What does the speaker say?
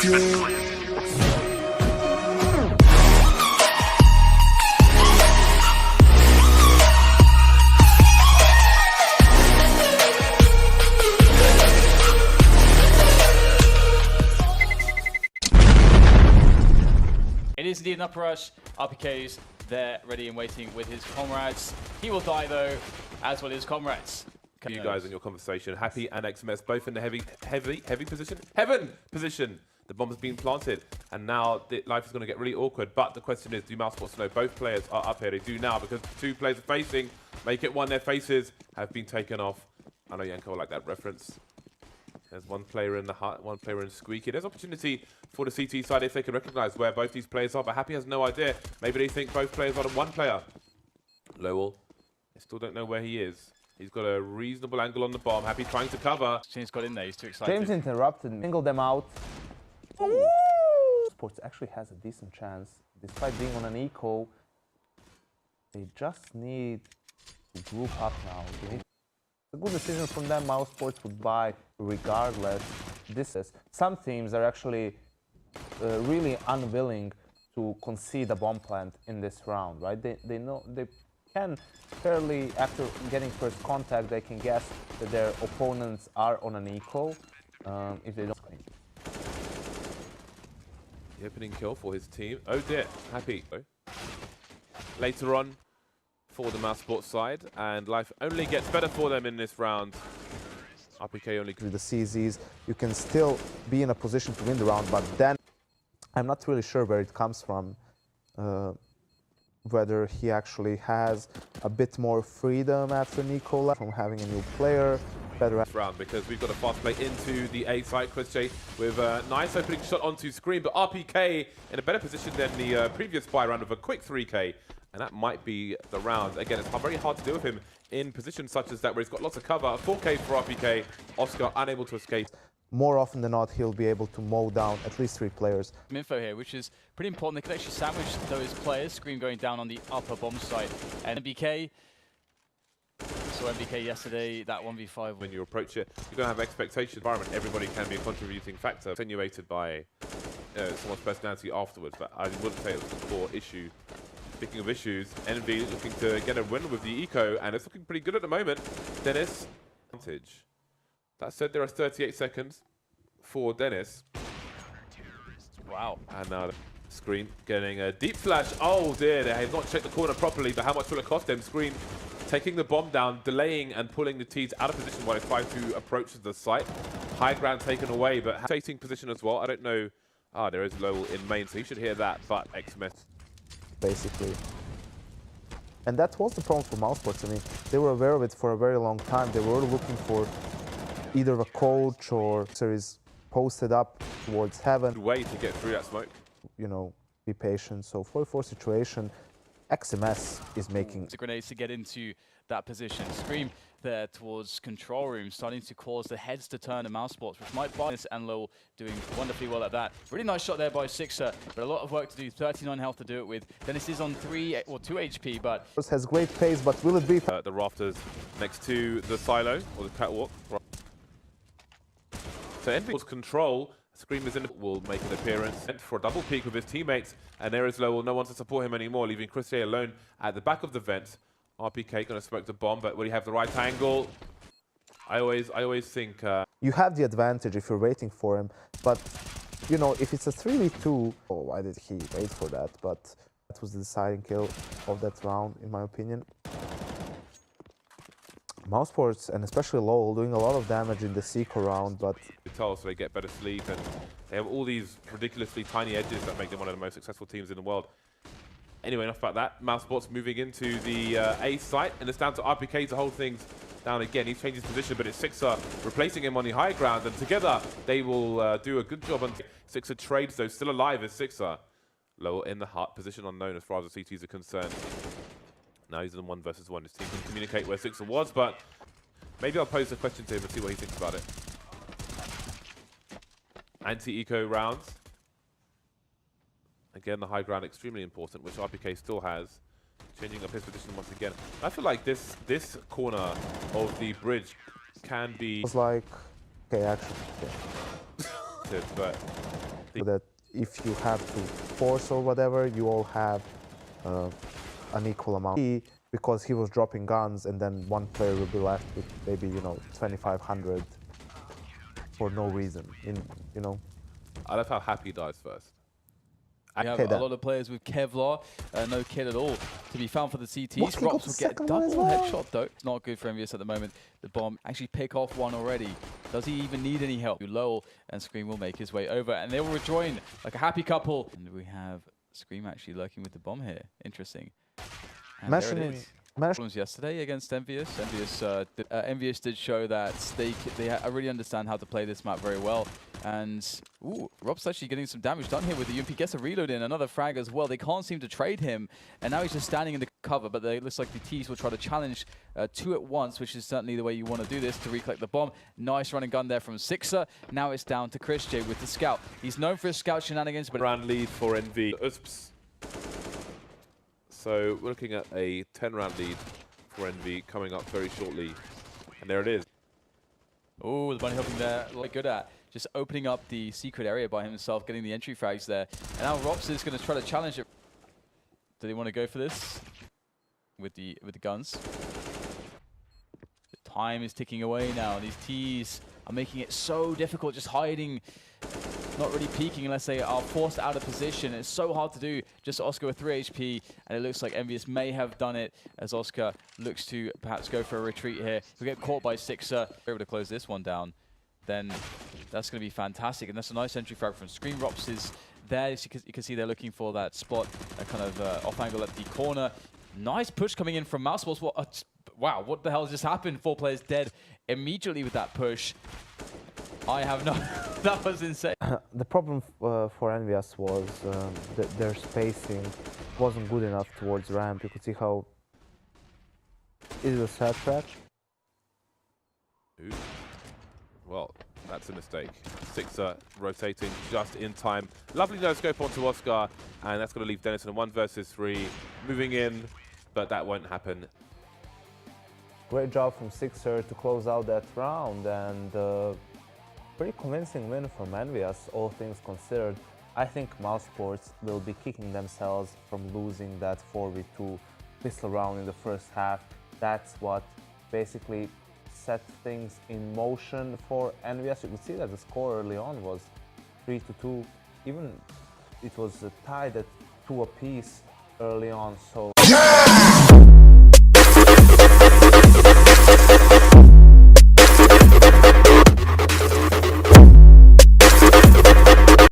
It is indeed an upper rush. RPK's there, ready and waiting with his comrades. He will die though, as well as his comrades. You guys in your conversation, Happy and XMS both in the heavy position, heaven position. The bomb has been planted, and now life is going to get really awkward. But the question is, do Mousesports know both players are up here? They do now because two players are facing. Make it one. Their faces have been taken off. I know Yanko will like that reference. There's one player in the hut, one player in Squeaky. There's opportunity for the CT side if they can recognize where both these players are, but Happy has no idea. Maybe they think both players are one player. Lowell, I still don't know where he is. He's got a reasonable angle on the bomb. Happy trying to cover. James got in there, he's too excited. James interrupted, singled them out. Sports actually has a decent chance, despite being on an eco. They just need to group up now. A good decision from them. Mousesports would buy regardless. Some teams are actually really unwilling to concede a bomb plant in this round, right? They know they can fairly, after getting first contact, they can guess that their opponents are on an eco if they don't screen. The opening kill for his team. Oh dear, Happy. Later on for the Mousesports side, and life only gets better for them in this round. RPK only with the CZs, you can still be in a position to win the round, but then I'm not really sure where it comes from. Whether he actually has a bit more freedom after Nicola from having a new player. Better round, because we've got a fast play into the A site. Chris J with a nice opening shot onto screen, but RPK in a better position than the previous buy round with a quick 3K, and that might be the round. Again, it's very hard to deal with him in positions such as that where he's got lots of cover. 4K for RPK. Oscar unable to escape. More often than not, he'll be able to mow down at least 3 players. Info here, which is pretty important. They could actually sandwich those players. Scream going down on the upper bomb site. And MBK, saw MBK yesterday, that 1v5. When you approach it, you're going to have expectation environment. Everybody can be a contributing factor, attenuated by someone's personality afterwards, but I wouldn't say it was the core issue. Speaking of issues, EnVy looking to get a win with the eco, and it's looking pretty good at the moment. Dennis, advantage. That said, there are 38 seconds for Dennis. Wow. And now the Scream getting a deep flash. Oh dear, they have not checked the corner properly, but how much will it cost them? Scream taking the bomb down, delaying and pulling the T's out of position while they try to approach the site. High ground taken away, but rotating position as well. I don't know. Ah, there is Lowell in main, so you should hear that, but XMS. Basically. And that was the problem for Mousesports. I mean, they were aware of it for a very long time. They were looking for either a coach or series posted up towards heaven. Good way to get through that smoke. You know, be patient. So 4-4 situation, XMS is making the grenades to get into that position. Scream there towards control room, starting to cause the heads to turn to Mousesports, which might buy this, and Lowell doing wonderfully well at that. Really nice shot there by Sixer, but a lot of work to do. 39 health to do it with. Dennis is on 2 HP, but has great pace, but will it be the rafters next to the silo or the catwalk? So EnVyUs control. Scream is in, will make an appearance for a double peek with his teammates, and there is Lowell. No one to support him anymore, leaving Chris A alone at the back of the vent. RPK going to smoke the bomb, but will he have the right angle? I always think you have the advantage if you're waiting for him, but you know, if it's a 3v2, oh, why did he wait for that? But that was the deciding kill of that round, in my opinion. Mousesports, and especially Lowell, doing a lot of damage in the Seeker round, but so they get better sleep, and they have all these ridiculously tiny edges that make them one of the most successful teams in the world. Anyway, enough about that. Mousesports moving into the A site, and it's down to RPK to hold things down again. He's changed his position, but it's Sixer replacing him on the high ground, and together they will do a good job. And Sixer trades, though, still alive is Sixer. Lowell in the hut, position unknown as far as the CTs are concerned. Now he's in 1 versus 1. His team can communicate where Sixer was, but maybe I'll pose a question to him and see what he thinks about it. Anti-eco rounds. Again, the high ground extremely important, which RPK still has. Changing up his position once again. I feel like this corner of the bridge can be... It was like, okay, actually, but that if you have to force or whatever, you all have an equal amount. Because he was dropping guns, and then one player will be left with maybe 2,500 for no reason. I love how Happy dies first. We have a lot of players with Kevlar, no kit at all to be found for the CTs. Rops will get a double headshot though. It's not good for EnVyUs at the moment. The bomb actually pick off one already. Does he even need any help? Lowell and Scream will make his way over, and they will rejoin like a happy couple. And we have Scream actually lurking with the bomb here. Interesting. And there it is. Problems yesterday against EnVyUs. EnVyUs did show that they really understand how to play this map very well. And Rob's actually getting some damage done here with the UMP. Gets a reload in, another frag as well. They can't seem to trade him, and now he's just standing in the cover. But it looks like the T's will try to challenge two at once, which is certainly the way you want to do this to recollect the bomb. Nice running gun there from Sixer. Now it's down to Chris J with the scout. He's known for his scout shenanigans, but round lead for EnVyUs. So we're looking at a 10-round lead for EnVy coming up very shortly. And there it is. Oh, the bunny hopping there, like good at. Just opening up the secret area by himself, getting the entry frags there. And now Rops is going to try to challenge it. Do they want to go for this? With the guns. The time is ticking away now. These T's are making it so difficult, just hiding. Not really peeking unless they are forced out of position. It's so hard to do. Just Oscar with 3 HP, and it looks like EnVyUs may have done it as Oscar looks to perhaps go for a retreat here. He'll get caught by Sixer. If we're able to close this one down, then that's going to be fantastic. And that's a nice entry frag from Screen. Rops is there. You can see they're looking for that spot, a kind of off angle at the corner. Nice push coming in from Mousesports. Wow, what the hell just happened? 4 players dead immediately with that push. I have no... That was insane. The problem for EnVyUs was that their spacing wasn't good enough towards ramp. You could see how it was a track. Well, that's a mistake. Sixer rotating just in time. Lovely no scope onto Oscar, and that's going to leave Dennis in a 1 versus 3. Moving in, but that won't happen. Great job from Sixer to close out that round, and pretty convincing win from EnVyUs, all things considered. I think Mousesports will be kicking themselves from losing that 4v2 pistol round in the first half. That's what basically set things in motion for EnVyUs. You could see that the score early on was 3-2. Even it was tied at 2 apiece early on, so